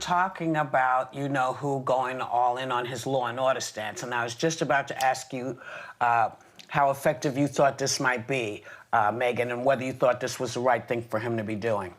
talking about, who going all in on his law and order stance, and I was just about to ask you how effective you thought this might be, Megan, and whether you thought this was the right thing for him to be doing.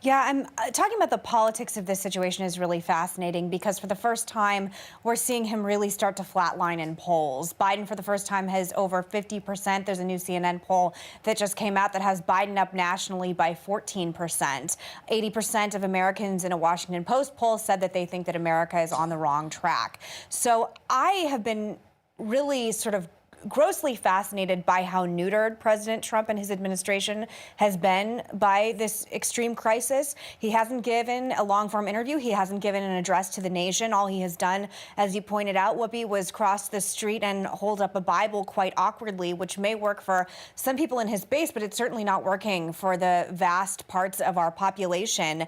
Yeah, I'm talking about the politics of this situation is really fascinating because for the first time, we're seeing him really start to flatline in polls. Biden, for the first time, has over 50%. There's a new CNN poll that just came out that has Biden up nationally by 14%. 80% of Americans in a Washington Post poll said that they think that America is on the wrong track. So I have been really sort of grossly fascinated by how neutered President Trump and his administration has been by this extreme crisis. He hasn't given a long-form interview. He hasn't given an address to the nation. All he has done, as you pointed out, Whoopi, was cross the street and hold up a Bible quite awkwardly, which may work for some people in his base, but it's certainly not working for the vast parts of our population.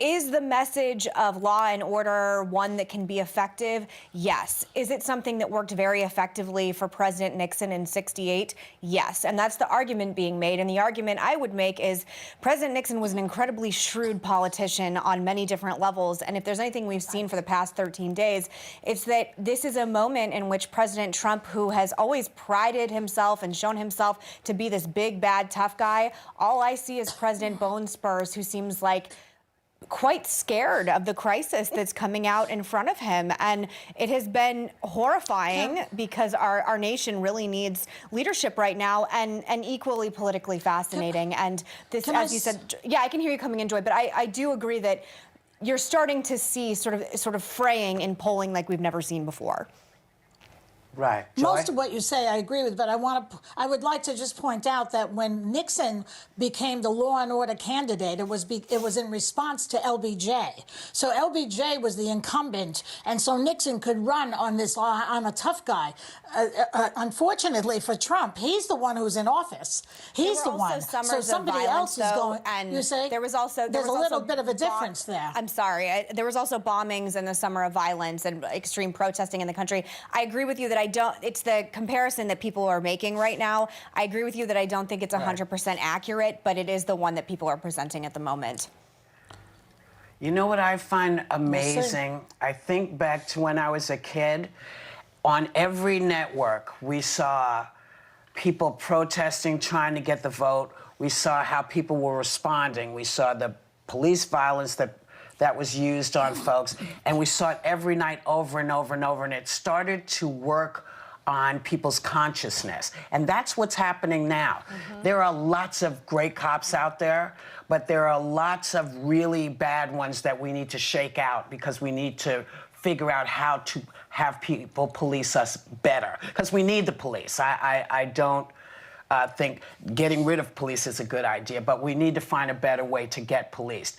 Is the message of law and order one that can be effective? Yes. Is it something that worked very effectively for President Nixon in '68? Yes. And that's the argument being made. And the argument I would make is President Nixon was an incredibly shrewd politician on many different levels. And if there's anything we've seen for the past 13 days, it's that this is a moment in which President Trump, who has always prided himself and shown himself to be this big, bad, tough guy, all I see is President Bone Spurs, who seems like quite scared of the crisis that's coming out in front of him. And it has been horrifying because our nation really needs leadership right now, and equally politically fascinating. And this, as you said, yeah, I can hear you coming in, Joy, but I do agree that you're starting to see sort of fraying in polling like we've never seen before. Right. Joy? Most of what you say I agree with, but I would like to just point out that when Nixon became the law and order candidate, it was in response to LBJ. So LBJ was the incumbent, and so Nixon could run on a tough guy. Unfortunately for Trump, he's the one who's in office. He's the one. So somebody else is going. And you say there's a little bit of a difference there. I'm sorry. There was also bombings in the summer of violence and extreme protesting in the country. I agree with you that it's the comparison that people are making right now. I agree with you that I don't think it's 100% accurate, but it is the one that people are presenting at the moment. You know what I find amazing? I think back to when I was a kid. On every network, we saw people protesting, trying to get the vote. We saw how people were responding. We saw the police violence that was used on folks. And we saw it every night over and over and over. And it started to work on people's consciousness. And that's what's happening now. There are lots of great cops out there, but there are lots of really bad ones that we need to shake out because we need to figure out how to have people police us better. Because we need the police. I don't think getting rid of police is a good idea, but we need to find a better way to get policed.